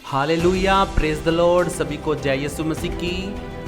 Hallelujah, praise the Lord. सभी को जय यीशु मसीह की।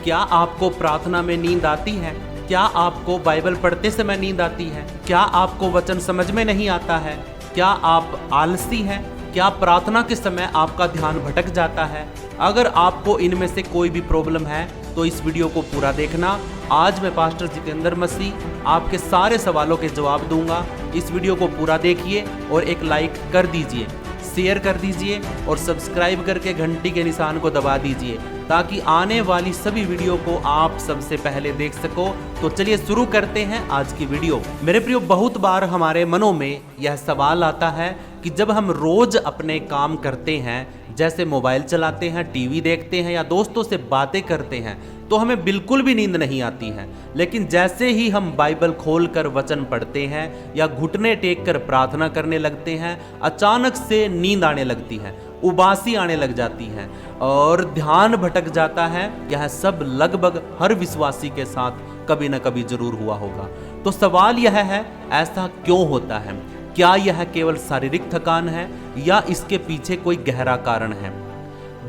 क्या आपको प्रार्थना में नींद आती है? क्या आपको बाइबल पढ़ते समय नींद आती है? क्या आपको वचन समझ में नहीं आता है? क्या आप आलसी हैं? क्या प्रार्थना के समय आपका ध्यान भटक जाता है? अगर आपको इनमें से कोई भी प्रॉब्लम है तो इस वीडियो को पूरा देखना। आज मैं पास्टर जितेंद्र मसीह आपके सारे सवालों के जवाब दूंगा। इस वीडियो को पूरा देखिए और एक लाइक कर दीजिए, शेयर कर दीजिए और सब्सक्राइब करके घंटी के निशान को दबा दीजिए ताकि आने वाली सभी वीडियो को आप सबसे पहले देख सको। तो चलिए शुरू करते हैं आज की वीडियो। मेरे प्रियो, बहुत बार हमारे मनों में यह सवाल आता है कि जब हम रोज अपने काम करते हैं, जैसे मोबाइल चलाते हैं, टीवी देखते हैं या दोस्तों से बातें करते हैं, तो हमें बिल्कुल भी नींद नहीं आती है। लेकिन जैसे ही हम बाइबल खोलकर वचन पढ़ते हैं या घुटने टेक कर प्रार्थना करने लगते हैं, अचानक से नींद आने लगती है, उबासी आने लग जाती है और ध्यान भटक जाता है। यह सब लगभग हर विश्वासी के साथ कभी ना कभी जरूर हुआ होगा। तो सवाल यह है, ऐसा क्यों होता है? क्या यह केवल शारीरिक थकान है या इसके पीछे कोई गहरा कारण है?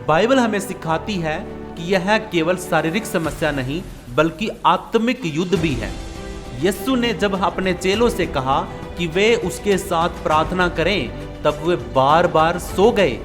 बाइबल हमें सिखाती है कि यह केवल शारीरिक समस्या नहीं बल्कि आत्मिक युद्ध भी है। यीशु ने जब अपने चेलों से कहा कि वे उसके साथ प्रार्थना करें, तब वे बार बार सो गए।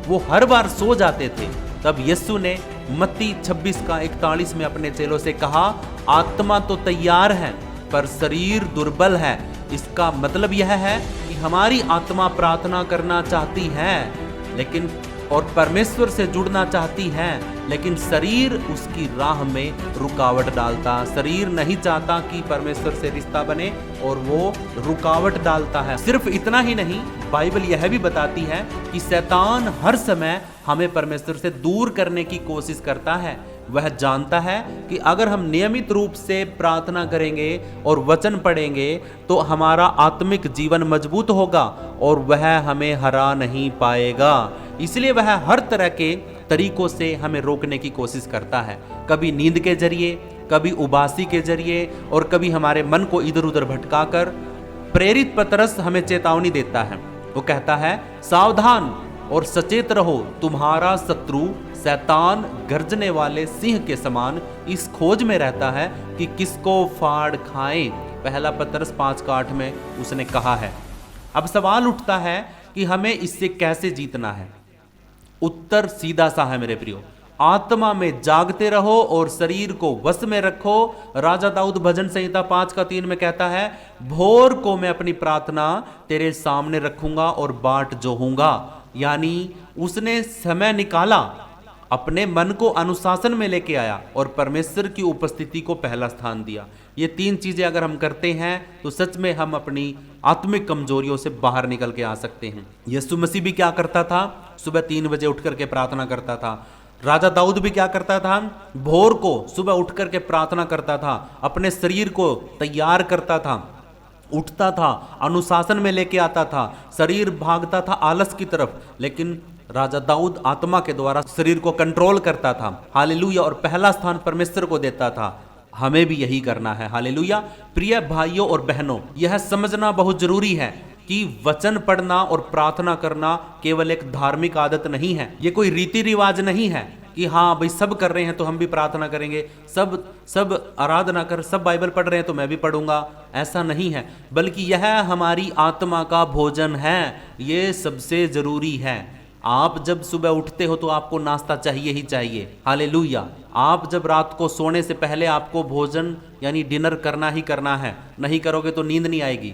वो हर बार सो जाते थे। तब यीशु ने मत्ती 26:41 में अपने चेलों से कहा, आत्मा तो तैयार है पर शरीर दुर्बल है। इसका मतलब यह है कि हमारी आत्मा प्रार्थना करना चाहती है लेकिन और परमेश्वर से जुड़ना चाहती है, लेकिन शरीर उसकी राह में रुकावट डालता। शरीर नहीं चाहता कि परमेश्वर से रिश्ता बने और वो रुकावट डालता है। सिर्फ इतना ही नहीं, बाइबल यह भी बताती है कि शैतान हर समय हमें परमेश्वर से दूर करने की कोशिश करता है। वह जानता है कि अगर हम नियमित रूप से प्रार्थना करेंगे और वचन पढ़ेंगे तो हमारा आत्मिक जीवन मजबूत होगा और वह हमें हरा नहीं पाएगा। इसलिए वह हर तरह के तरीकों से हमें रोकने की कोशिश करता है, कभी नींद के जरिए, कभी उबासी के जरिए और कभी हमारे मन को इधर उधर भटकाकर। प्रेरित पतरस हमें चेतावनी देता है। वो कहता है, सावधान और सचेत रहो, तुम्हारा शत्रु शैतान गर्जने वाले सिंह के समान इस खोज में रहता है कि किसको फाड़ खाए। पहला पतरस 5:8 में उसने कहा है। अब सवाल उठता है कि हमें इससे कैसे जीतना है। उत्तर सीधा सा है मेरे प्रियो, आत्मा में जागते रहो और शरीर को वश में रखो। राजा दाऊद भजन संहिता 5:3 में कहता है, भोर को मैं अपनी प्रार्थना तेरे सामने रखूंगा और बाट जोहूंगा। यानी उसने समय निकाला, अपने मन को अनुशासन में लेके आया और परमेश्वर की उपस्थिति को पहला स्थान दिया। ये तीन चीजें अगर हम करते हैं तो सच में हम अपनी आत्मिक कमजोरियों से बाहर निकल के आ सकते हैं। यीशु मसीह भी क्या करता था? सुबह 3 बजे उठ करके प्रार्थना करता था। राजा दाऊद भी क्या करता था? भोर को सुबह उठ करके प्रार्थना करता था, अपने शरीर को तैयार करता था, उठता था, अनुशासन में लेके आता था। शरीर भागता था आलस की तरफ, लेकिन राजा दाऊद आत्मा के द्वारा शरीर को कंट्रोल करता था। हालेलुया। और पहला स्थान परमेश्वर को देता था। हमें भी यही करना है। हालेलुया। प्रिय भाइयों और बहनों, यह समझना बहुत जरूरी है कि वचन पढ़ना और प्रार्थना करना केवल एक धार्मिक आदत नहीं है। ये कोई रीति रिवाज नहीं है कि हाँ भाई सब कर रहे हैं तो हम भी प्रार्थना करेंगे, सब आराधना कर, सब बाइबल पढ़ रहे हैं तो मैं भी पढ़ूंगा। ऐसा नहीं है, बल्कि यह हमारी आत्मा का भोजन है। ये सबसे जरूरी है। आप जब सुबह उठते हो तो आपको नाश्ता चाहिए ही चाहिए। हालेलुया। आप जब रात को सोने से पहले आपको भोजन यानी डिनर करना ही करना है। नहीं करोगे तो नींद नहीं आएगी।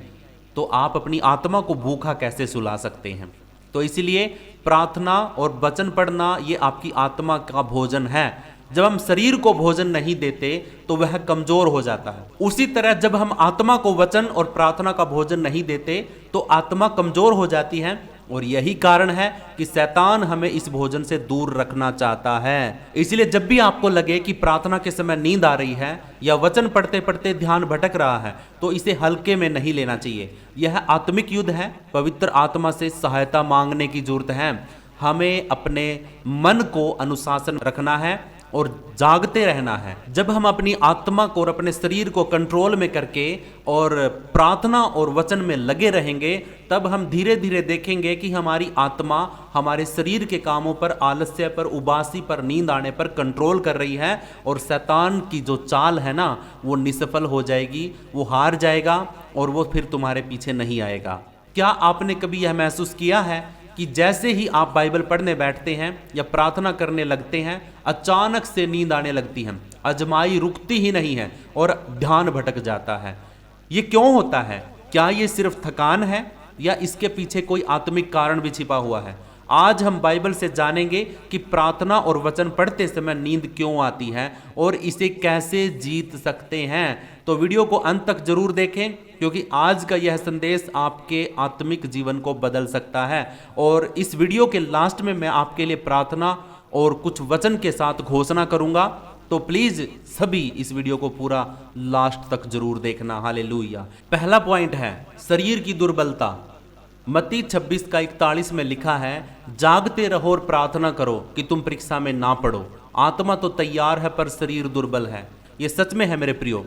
तो आप अपनी आत्मा को भूखा कैसे सुला सकते हैं? तो इसीलिए प्रार्थना और वचन पढ़ना ये आपकी आत्मा का भोजन है। जब हम शरीर को भोजन नहीं देते तो वह कमजोर हो जाता है। उसी तरह जब हम आत्मा को वचन और प्रार्थना का भोजन नहीं देते तो आत्मा कमजोर हो जाती है। और यही कारण है कि शैतान हमें इस भोजन से दूर रखना चाहता है। इसलिए जब भी आपको लगे कि प्रार्थना के समय नींद आ रही है या वचन पढ़ते पढ़ते ध्यान भटक रहा है तो इसे हल्के में नहीं लेना चाहिए। यह आत्मिक युद्ध है। पवित्र आत्मा से सहायता मांगने की जरूरत है। हमें अपने मन को अनुशासन रखना है, और जागते रहना है। जब हम अपनी आत्मा को और अपने शरीर को कंट्रोल में करके और प्रार्थना और वचन में लगे रहेंगे, तब हम धीरे धीरे देखेंगे कि हमारी आत्मा हमारे शरीर के कामों पर, आलस्य पर, उबासी पर, नींद आने पर कंट्रोल कर रही है, और शैतान की जो चाल है ना वो निष्फल हो जाएगी, वो हार जाएगा और वो फिर तुम्हारे पीछे नहीं आएगा। क्या आपने कभी यह महसूस किया है कि जैसे ही आप बाइबल पढ़ने बैठते हैं या प्रार्थना करने लगते हैं, अचानक से नींद आने लगती है, अजमाई रुकती ही नहीं है और ध्यान भटक जाता है? ये क्यों होता है? क्या ये सिर्फ थकान है या इसके पीछे कोई आत्मिक कारण भी छिपा हुआ है? आज हम बाइबल से जानेंगे कि प्रार्थना और वचन पढ़ते समय नींद क्यों आती है और इसे कैसे जीत सकते हैं। तो वीडियो को अंत तक जरूर देखें, क्योंकि आज का यह संदेश आपके आत्मिक जीवन को बदल सकता है। और इस वीडियो के लास्ट में मैं आपके लिए प्रार्थना और कुछ वचन के साथ घोषणा करूंगा, तो प्लीज सभी इस वीडियो को पूरा लास्ट तक जरूर देखना। हालेलुया। पहला पॉइंट है शरीर की दुर्बलता। मत्ती 26:41 में लिखा है, जागते रहो और प्रार्थना करो कि तुम परीक्षा में ना पड़ो। आत्मा तो तैयार है पर शरीर दुर्बल है। ये सच में है मेरे प्रियो,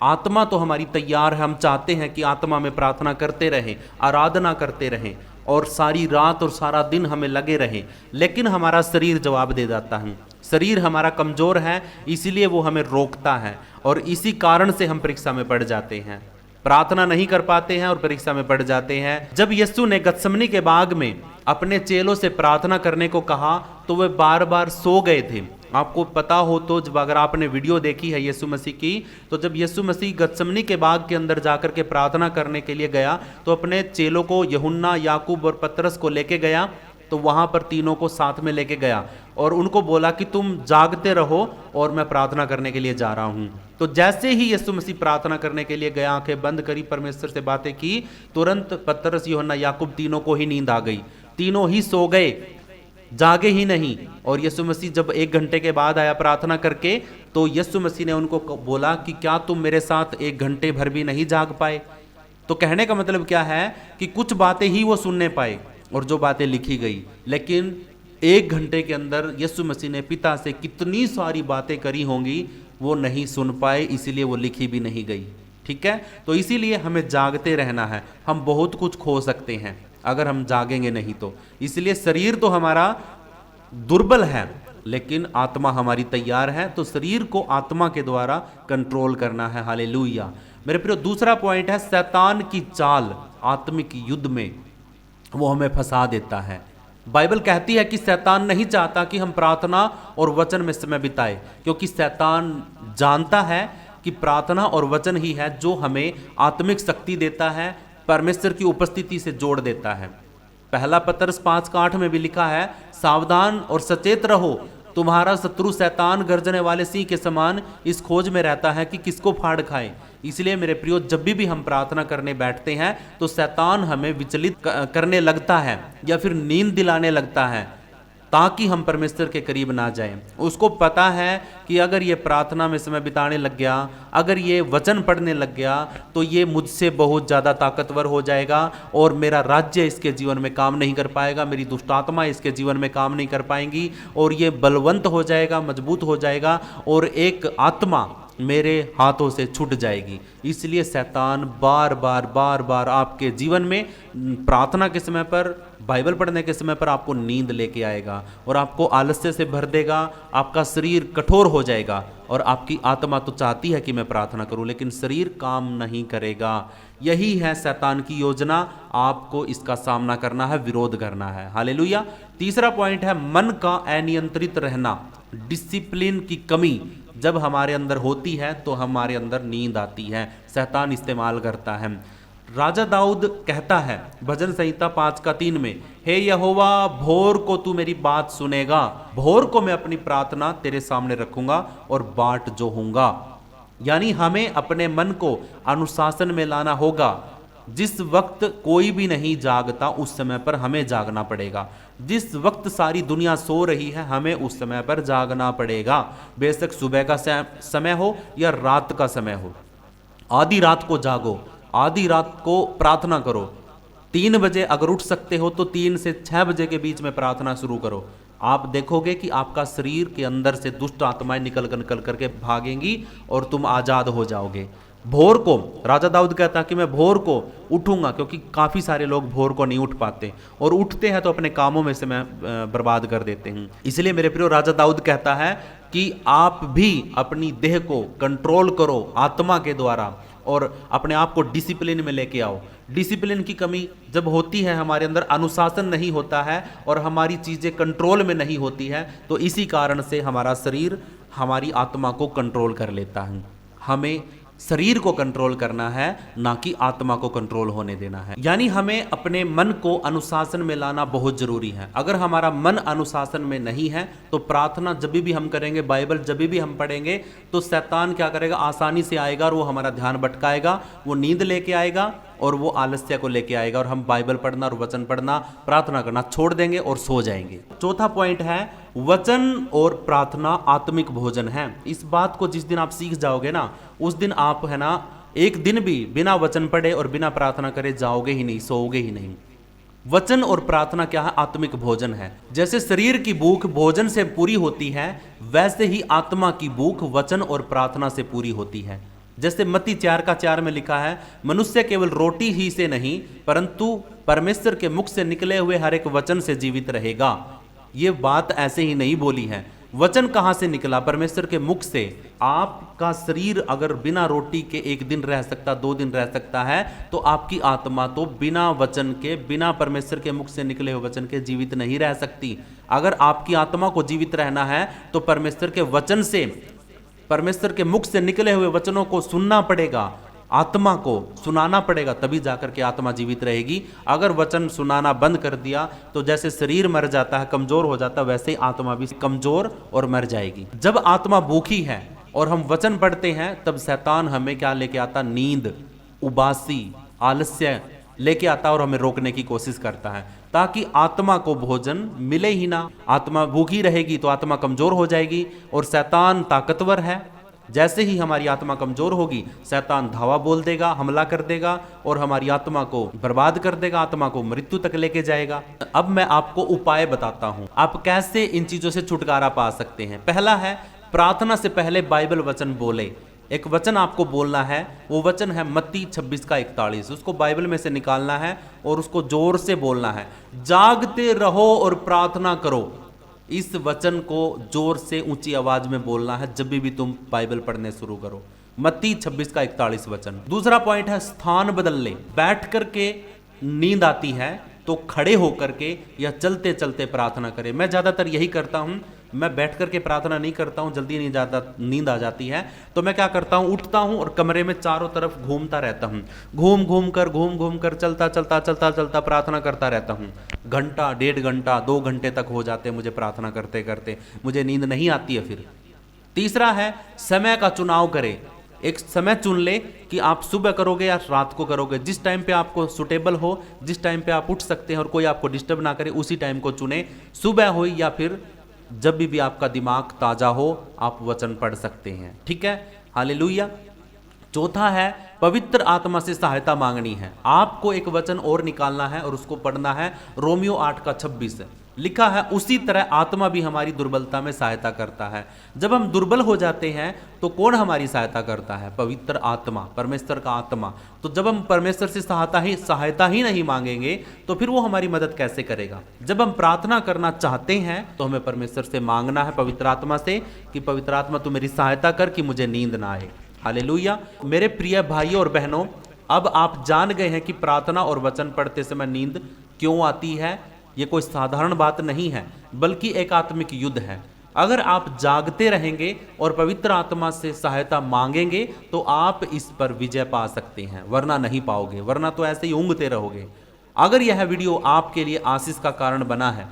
आत्मा तो हमारी तैयार है। हम चाहते हैं कि आत्मा में प्रार्थना करते रहें, आराधना करते रहें और सारी रात और सारा दिन हमें लगे रहें, लेकिन हमारा शरीर जवाब दे जाता है। शरीर हमारा कमजोर है, इसीलिए वो हमें रोकता है और इसी कारण से हम परीक्षा में पड़ जाते हैं, प्रार्थना नहीं कर पाते हैं और परीक्षा में पड़ जाते हैं। जब यीशु ने गत्समनी के बाग में अपने चेलों से प्रार्थना करने को कहा तो वे बार बार सो गए थे। आपको पता हो तो, जब अगर आपने वीडियो देखी है यीशु मसीह की, तो जब यीशु मसीह गत्समनी के बाग के अंदर जाकर के प्रार्थना करने के लिए गया तो अपने चेलों को, यूहन्ना, याकूब और पतरस को लेके गया, तो वहां पर तीनों को साथ में लेके गया और उनको बोला कि तुम जागते रहो और मैं प्रार्थना करने के लिए जा रहा हूं। तो जैसे ही यीशु मसीह प्रार्थना करने के लिए गया, आंखें बंद करी, परमेश्वर से बातें की, तुरंत पतरस, यूहन्ना, याकूब तीनों को ही नींद आ गई। तीनों ही सो गए, जागे ही नहीं। और यीशु मसीह जब 1 घंटे के बाद आया प्रार्थना करके, तो यीशु मसीह ने उनको बोला कि क्या तुम मेरे साथ 1 घंटे भर भी नहीं जाग पाए? तो कहने का मतलब क्या है कि कुछ बातें ही वो सुनने पाए और जो बातें लिखी गई, लेकिन 1 घंटे के अंदर यीशु मसीह ने पिता से कितनी सारी बातें करी होंगी वो नहीं सुन पाए, इसीलिए वो लिखी भी नहीं गई। ठीक है, तो इसीलिए हमें जागते रहना है। हम बहुत कुछ खो सकते हैं अगर हम जागेंगे नहीं तो। इसलिए शरीर तो हमारा दुर्बल है लेकिन आत्मा हमारी तैयार है, तो शरीर को आत्मा के द्वारा कंट्रोल करना है। हालेलुया। मेरे प्रिय, दूसरा पॉइंट है शैतान की चाल। आत्मिक युद्ध में वो हमें फंसा देता है। बाइबल कहती है कि शैतान नहीं चाहता कि हम प्रार्थना और वचन में समय बिताए, क्योंकि शैतान जानता है कि प्रार्थना और वचन ही है जो हमें आत्मिक शक्ति देता है, परमेश्वर की उपस्थिति से जोड़ देता है। पहला पतरस 5:8 में भी लिखा है, सावधान और सचेत रहो, तुम्हारा शत्रु शैतान गर्जने वाले सिंह के समान इस खोज में रहता है कि किसको फाड़ खाए। इसलिए मेरे प्रियो, जब भी हम प्रार्थना करने बैठते हैं तो शैतान हमें विचलित करने लगता है या फिर नींद दिलाने लगता है ताकि हम परमेश्वर के करीब ना जाएं। उसको पता है कि अगर ये प्रार्थना में समय बिताने लग गया, अगर ये वचन पढ़ने लग गया, तो ये मुझसे बहुत ज़्यादा ताकतवर हो जाएगा और मेरा राज्य इसके जीवन में काम नहीं कर पाएगा, मेरी दुष्ट आत्मा इसके जीवन में काम नहीं कर पाएंगी और ये बलवंत हो जाएगा, मजबूत हो जाएगा और एक आत्मा मेरे हाथों से छूट जाएगी। इसलिए शैतान बार बार आपके जीवन में प्रार्थना के समय पर, बाइबल पढ़ने के समय पर आपको नींद लेके आएगा और आपको आलस्य से भर देगा। आपका शरीर कठोर हो जाएगा और आपकी आत्मा तो चाहती है कि मैं प्रार्थना करूं, लेकिन शरीर काम नहीं करेगा। यही है शैतान की योजना। आपको इसका सामना करना है, विरोध करना है। हालेलुया। तीसरा पॉइंट है मन का अनियंत्रित रहना, डिसिप्लिन की कमी। जब हमारे अंदर होती है तो हमारे अंदर नींद आती है, शैतान इस्तेमाल करता है। राजा दाऊद कहता है भजन संहिता 5:3 में, हे यहोवा, भोर को तू मेरी बात सुनेगा, भोर को मैं अपनी प्रार्थना तेरे सामने रखूंगा और बाट जोहूंगा। यानी हमें अपने मन को अनुशासन में लाना होगा। जिस वक्त कोई भी नहीं जागता उस समय पर हमें जागना पड़ेगा। जिस वक्त सारी दुनिया सो रही है हमें उस समय पर जागना पड़ेगा, बेशक सुबह का समय हो या रात का समय हो। आधी रात को जागो, आधी रात को प्रार्थना करो। 3 बजे अगर उठ सकते हो तो 3 से 6 बजे के बीच में प्रार्थना शुरू करो। आप देखोगे कि आपका शरीर के अंदर से दुष्ट आत्माएं निकल करके भागेंगी और तुम आज़ाद हो जाओगे। भोर को राजा दाऊद कहता कि मैं भोर को उठूंगा, क्योंकि काफ़ी सारे लोग भोर को नहीं उठ पाते, और उठते हैं तो अपने कामों में से मैं बर्बाद कर देते हैं। इसलिए मेरे प्रियो, राजा दाऊद कहता है कि आप भी अपनी देह को कंट्रोल करो आत्मा के द्वारा और अपने आप को डिसिप्लिन में लेके आओ। डिसिप्लिन की कमी जब होती है, हमारे अंदर अनुशासन नहीं होता है और हमारी चीज़ें कंट्रोल में नहीं होती है, तो इसी कारण से हमारा शरीर हमारी आत्मा को कंट्रोल कर लेता है। हमें शरीर को कंट्रोल करना है, ना कि आत्मा को कंट्रोल होने देना है। यानी हमें अपने मन को अनुशासन में लाना बहुत जरूरी है। अगर हमारा मन अनुशासन में नहीं है तो प्रार्थना जब भी हम करेंगे, बाइबल जब भी हम पढ़ेंगे, तो शैतान क्या करेगा, आसानी से आएगा और वो हमारा ध्यान भटकाएगा, वो नींद लेके आएगा और वो आलस्य को लेके आएगा, और हम बाइबल पढ़ना और वचन पढ़ना, प्रार्थना करना छोड़ देंगे और सो जाएंगे। चौथा पॉइंट है, वचन और प्रार्थना आत्मिक भोजन है। इस बात को जिस दिन आप सीख जाओगे ना, उस दिन आप है ना एक दिन भी बिना वचन पढ़े और बिना प्रार्थना करे जाओगे ही नहीं, सोओगे ही नहीं। वचन और प्रार्थना क्या है, आत्मिक भोजन है। जैसे शरीर की भूख भोजन से पूरी होती है, वैसे ही आत्मा की भूख वचन और प्रार्थना से पूरी होती है। जैसे मत्ती 4:4 में लिखा है, मनुष्य केवल रोटी ही से नहीं परंतु परमेश्वर के मुख से निकले हुए हर एक वचन से जीवित रहेगा। ये बात ऐसे ही नहीं बोली है। वचन कहाँ से निकला, परमेश्वर के मुख से। आपका शरीर अगर बिना रोटी के एक दिन रह सकता, 2 दिन रह सकता है, तो आपकी आत्मा तो बिना वचन के, बिना परमेश्वर के मुख से निकले हुए वचन के जीवित नहीं रह सकती। अगर आपकी आत्मा को जीवित रहना है तो परमेश्वर के वचन से, परमेश्वर के मुख से निकले हुए वचनों को सुनना पड़ेगा, आत्मा को सुनाना पड़ेगा, तभी जाकर के आत्मा जीवित रहेगी। अगर वचन सुनाना बंद कर दिया तो जैसे शरीर मर जाता है, कमजोर हो जाता है, वैसे ही आत्मा भी कमजोर और मर जाएगी। जब आत्मा भूखी है और हम वचन पढ़ते हैं, तब शैतान हमें क्या लेके आता, नींद, उबासी, आलस्य लेके आता और हमें रोकने की कोशिश करता है, ताकि आत्मा को भोजन मिले ही ना। आत्मा भूखी रहेगी तो आत्मा कमजोर हो जाएगी, और शैतान ताकतवर है। जैसे ही हमारी आत्मा कमजोर होगी, शैतान धावा बोल देगा, हमला कर देगा और हमारी आत्मा को बर्बाद कर देगा, आत्मा को मृत्यु तक लेके जाएगा। अब मैं आपको उपाय बताता हूं, आप कैसे इन चीजों से छुटकारा पा सकते हैं। पहला है, प्रार्थना से पहले बाइबल वचन बोले। एक वचन आपको बोलना है, वो वचन है मत्ती 26:41। उसको बाइबल में से निकालना है और उसको जोर से बोलना है, जागते रहो और प्रार्थना करो। इस वचन को जोर से ऊंची आवाज में बोलना है जब भी तुम बाइबल पढ़ने शुरू करो। मत्ती 26:41 वचन। दूसरा पॉइंट है, स्थान बदल ले। बैठ करके नींद आती है तो खड़े होकर के या चलते चलते प्रार्थना करें। मैं ज्यादातर यही करता हूं, मैं बैठ करके प्रार्थना नहीं करता हूं, जल्दी नींद आ जाती है, तो मैं क्या करता हूं, उठता हूं और कमरे में चारों तरफ घूमता रहता हूं। घूम घूम कर चलता प्रार्थना करता रहता हूं। घंटा, 1.5 घंटा, 2 घंटे तक हो जाते मुझे प्रार्थना करते करते, मुझे नींद नहीं आती है फिर। तीसरा है, समय का चुनाव करें। एक समय चुन ले कि आप सुबह करोगे या रात को करोगे। जिस टाइम पे आपको सुटेबल हो, जिस टाइम पे आप उठ सकते हैं और कोई आपको डिस्टर्ब ना करे, उसी टाइम को चुने। सुबह हो या फिर जब भी आपका दिमाग ताजा हो, आप वचन पढ़ सकते हैं। ठीक है, हालेलुया। चौथा है, पवित्र आत्मा से सहायता मांगनी है। आपको एक वचन और निकालना है और उसको पढ़ना है। रोमियो 8:26 लिखा है, उसी तरह आत्मा भी हमारी दुर्बलता में सहायता करता है। जब हम दुर्बल हो जाते हैं तो कौन हमारी सहायता करता है? पवित्र आत्मा, परमेश्वर का आत्मा। तो जब हम परमेश्वर से सहायता ही नहीं मांगेंगे तो फिर वो हमारी मदद कैसे करेगा? जब हम प्रार्थना करना चाहते हैं तो हमें परमेश्वर से मांगना है, पवित्र आत्मा से, कि पवित्र आत्मा तू मेरी सहायता कर कि मुझे नींद ना आए। हालेलुया। मेरे प्रिय भाइयों और बहनों, अब आप जान गए हैं कि प्रार्थना और वचन पढ़ते समय नींद क्यों आती है। ये कोई साधारण बात नहीं है, बल्कि एक आत्मिक युद्ध है। अगर आप जागते रहेंगे और पवित्र आत्मा से सहायता मांगेंगे तो आप इस पर विजय पा सकते हैं, वरना नहीं पाओगे, वरना तो ऐसे ही ऊँघते रहोगे। अगर यह वीडियो आपके लिए आशीष का कारण बना है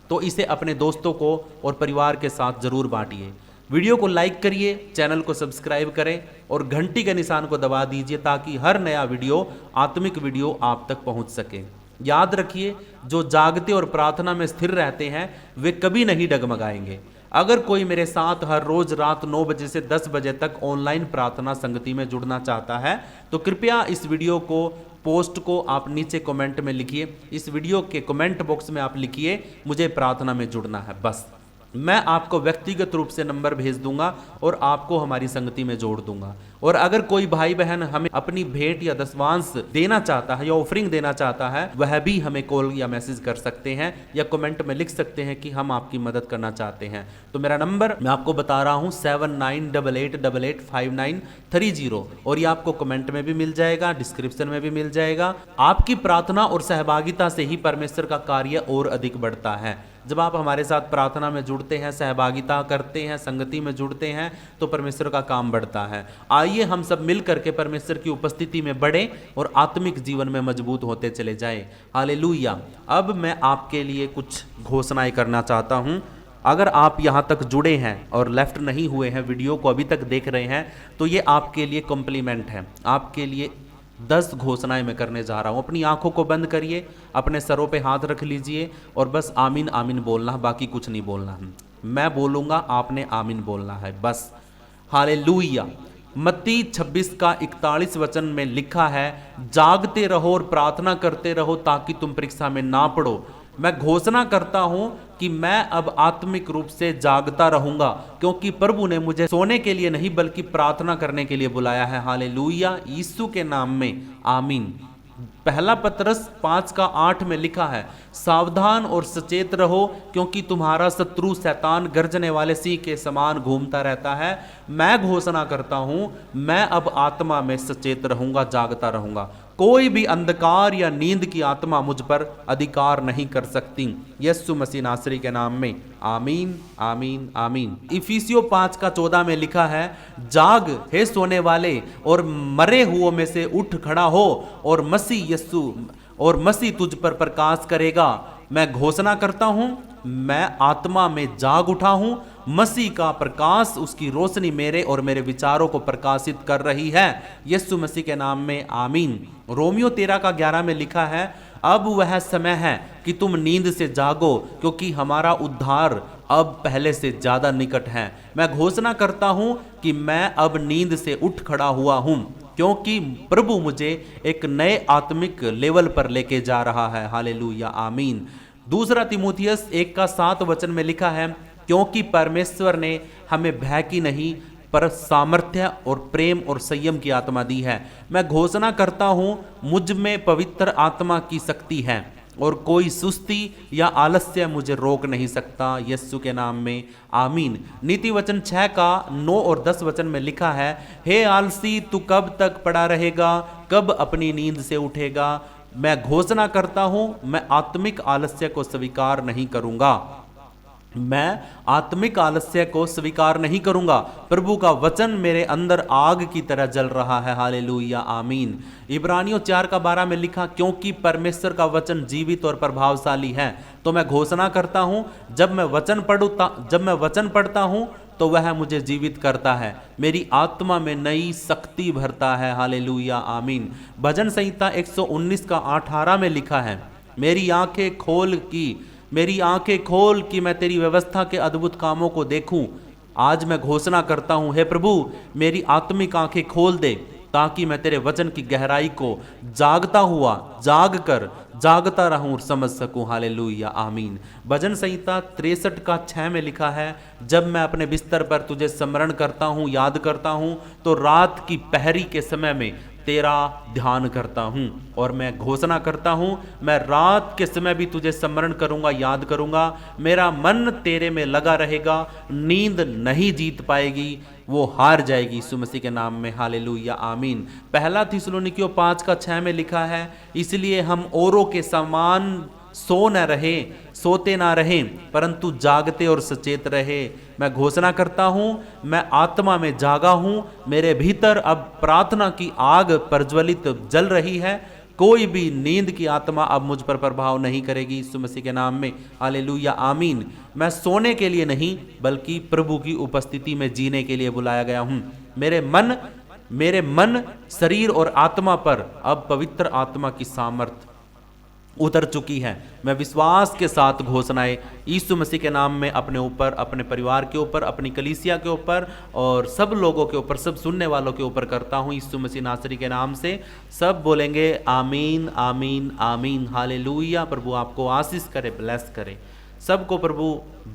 तो इसे अपने दोस्तों को और परिवार के साथ जरूर बांटिए। वीडियो को लाइक करिए, चैनल को सब्सक्राइब करें और घंटी के निशान को दबा दीजिए ताकि हर नया वीडियो, आत्मिक वीडियो आप तक पहुंच सके। याद रखिए, जो जागते और प्रार्थना में स्थिर रहते हैं वे कभी नहीं डगमगाएंगे। अगर कोई मेरे साथ हर रोज रात 9 बजे से 10 बजे तक ऑनलाइन प्रार्थना संगति में जुड़ना चाहता है तो कृपया इस वीडियो को पोस्ट को आप नीचे कमेंट में लिखिए। इस वीडियो के कमेंट बॉक्स में आप लिखिए मुझे प्रार्थना में जुड़ना है। बस मैं आपको व्यक्तिगत रूप से नंबर भेज दूंगा और आपको हमारी संगति में जोड़ दूंगा। और अगर कोई भाई बहन हमें अपनी भेंट या दशवांश देना चाहता है या ऑफरिंग देना चाहता है, वह भी हमें कॉल या मैसेज कर सकते हैं या कमेंट में लिख सकते हैं कि हम आपकी मदद करना चाहते हैं। तो मेरा नंबर मैं आपको बता रहा हूं 7988885930 और ये आपको कमेंट में भी मिल जाएगा, डिस्क्रिप्शन में भी मिल जाएगा। आपकी प्रार्थना और सहभागिता से ही परमेश्वर का कार्य और अधिक बढ़ता है। जब आप हमारे साथ प्रार्थना में जुड़ते हैं, सहभागिता करते हैं, संगति में जुड़ते हैं तो परमेश्वर का काम बढ़ता है। आइए हम सब मिल करके परमेश्वर की उपस्थिति में बढ़े और आत्मिक जीवन में मजबूत होते चले जाएं। हालेलुया। अब मैं आपके लिए कुछ घोषणाएं करना चाहता हूं। अगर आप यहाँ तक जुड़े हैं और लेफ्ट नहीं हुए हैं, वीडियो को अभी तक देख रहे हैं, तो ये आपके लिए कॉम्प्लीमेंट है। आपके लिए 10 घोषणाएं मैं करने जा रहा हूं। अपनी आंखों को बंद करिए, अपने सरों पे हाथ रख लीजिए और बस आमीन आमीन बोलना है, बाकी कुछ नहीं बोलना है। मैं बोलूंगा, आपने आमीन बोलना है बस। हालेलुया। मत्ती 26 का 41 वचन में लिखा है, जागते रहो और प्रार्थना करते रहो ताकि तुम परीक्षा में ना पड़ो। मैं घोषणा करता हूं कि मैं अब आत्मिक रूप से जागता रहूंगा, क्योंकि प्रभु ने मुझे सोने के लिए नहीं बल्कि प्रार्थना करने के लिए बुलाया है। हालेलुया। यीशु के नाम में आमीन। पहला पतरस 5:8 में लिखा है, सावधान और सचेत रहो क्योंकि तुम्हारा शत्रु शैतान गर्जने वाले सिंह के समान घूमता रहता है। मैं घोषणा करता हूं, मैं अब आत्मा में सचेत रहूंगा, जागता रहूंगा। कोई भी अंधकार या नींद की आत्मा मुझ पर अधिकार नहीं कर सकती। यीशु मसीह नासरी के नाम में आमीन आमीन आमीन। इफिसियों 5:14 में लिखा है, जाग हे सोने वाले और मरे हुओं में से उठ खड़ा हो और मसीह तुझ पर प्रकाश करेगा। मैं घोषणा करता हूं, मैं आत्मा में जाग उठा हूं। मसीह का प्रकाश, उसकी रोशनी मेरे और मेरे विचारों को प्रकाशित कर रही है। यीशु मसीह के नाम में आमीन। रोमियो 13:11 में लिखा है, अब वह समय है कि तुम नींद से जागो क्योंकि हमारा उद्धार अब पहले से ज्यादा निकट है। मैं घोषणा करता हूं कि मैं अब नींद से उठ खड़ा हुआ हूं, क्योंकि प्रभु मुझे एक नए आत्मिक लेवल पर लेके जा रहा है। हालेलुया आमीन। दूसरा तीमुथियुस 1:7 वचन में लिखा है, क्योंकि परमेश्वर ने हमें भय की नहीं पर सामर्थ्य और प्रेम और संयम की आत्मा दी है। मैं घोषणा करता हूं, मुझ में पवित्र आत्मा की शक्ति है और कोई सुस्ती या आलस्य मुझे रोक नहीं सकता। यीशु के नाम में आमीन। नीति वचन 6:9 और 10 वचन में लिखा है, हे आलसी तू कब तक पड़ा रहेगा, कब अपनी नींद से उठेगा। मैं घोषणा करता हूं, मैं आत्मिक आलस्य को स्वीकार नहीं करूंगा। मैं आत्मिक आलस्य को स्वीकार नहीं करूंगा। प्रभु का वचन मेरे अंदर आग की तरह जल रहा है। हालेलुया आमीन। इब्रानियों 4:12 में लिखा, क्योंकि परमेश्वर का वचन जीवित और प्रभावशाली है। तो मैं घोषणा करता हूं, जब मैं वचन पढ़ता हूं तो वह मुझे जीवित करता है, मेरी आत्मा में नई शक्ति भरता है। हालेलुया आमीन। भजन संहिता 119:18 में लिखा है, मेरी आंखें खोल कि मैं तेरी व्यवस्था के अद्भुत कामों को देखूं। आज मैं घोषणा करता हूं, हे प्रभु मेरी आत्मिक आंखें खोल दे ताकि मैं तेरे वचन की गहराई को जागता रहूं और समझ सकूं। हालेलुया आमीन। भजन संहिता 63:6 में लिखा है, जब मैं अपने बिस्तर पर तुझे स्मरण करता हूं, याद करता हूं, तो रात की पहरी के समय में तेरा ध्यान करता हूं। और मैं घोषणा करता हूं, मैं रात के समय भी तुझे स्मरण करूंगा, याद करूंगा। मेरा मन तेरे में लगा रहेगा, नींद नहीं जीत पाएगी, वो हार जाएगी यीशु मसीह के नाम में। हालेलुया आमीन। पहला थिस्सलुनीकियों 5:6 में लिखा है, इसलिए हम औरों के समान सोते ना रहें परंतु जागते और सचेत रहे। मैं घोषणा करता हूं, मैं आत्मा में जागा हूं, मेरे भीतर अब प्रार्थना की आग प्रज्वलित जल रही है। कोई भी नींद की आत्मा अब मुझ पर प्रभाव नहीं करेगी यीशु मसीह के नाम में। हालेलुया आमीन। मैं सोने के लिए नहीं बल्कि प्रभु की उपस्थिति में जीने के लिए बुलाया गया हूं। मेरे मन शरीर और आत्मा पर अब पवित्र आत्मा की सामर्थ उतर चुकी है। मैं विश्वास के साथ घोषणाएं यीशु मसीह के नाम में अपने ऊपर, अपने परिवार के ऊपर, अपनी कलीसिया के ऊपर और सब लोगों के ऊपर, सब सुनने वालों के ऊपर करता हूं यीशु मसीह नासरी के नाम से। सब बोलेंगे आमीन आमीन आमीन, हालेलुया। प्रभु आपको आशीष करे, ब्लेस करे, सबको प्रभु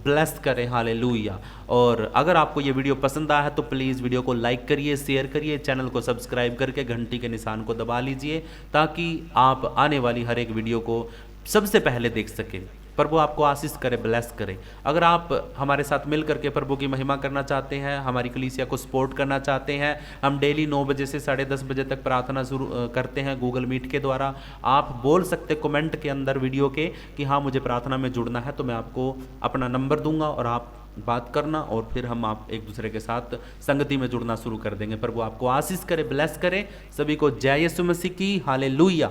ब्लेस करे, हालेलुया। और अगर आपको ये वीडियो पसंद आया है तो प्लीज़ वीडियो को लाइक करिए, शेयर करिए, चैनल को सब्सक्राइब करके घंटी के निशान को दबा लीजिए ताकि आप आने वाली हर एक वीडियो को सबसे पहले देख सकें। प्रभु आपको आशीष करे, ब्लेस करे। अगर आप हमारे साथ मिल करके प्रभु की महिमा करना चाहते हैं, हमारी कलीसिया को सपोर्ट करना चाहते हैं, हम डेली 9 बजे से 10:30 बजे तक प्रार्थना शुरू करते हैं गूगल मीट के द्वारा। आप बोल सकते कमेंट के अंदर वीडियो के कि हाँ मुझे प्रार्थना में जुड़ना है, तो मैं आपको अपना नंबर दूंगा और आप बात करना और फिर हम आप एक दूसरे के साथ संगति में जुड़ना शुरू कर देंगे। प्रभु आपको आशीष करे, ब्लेस करे। सभी को जय यीशु मसीह की, हालेलुया।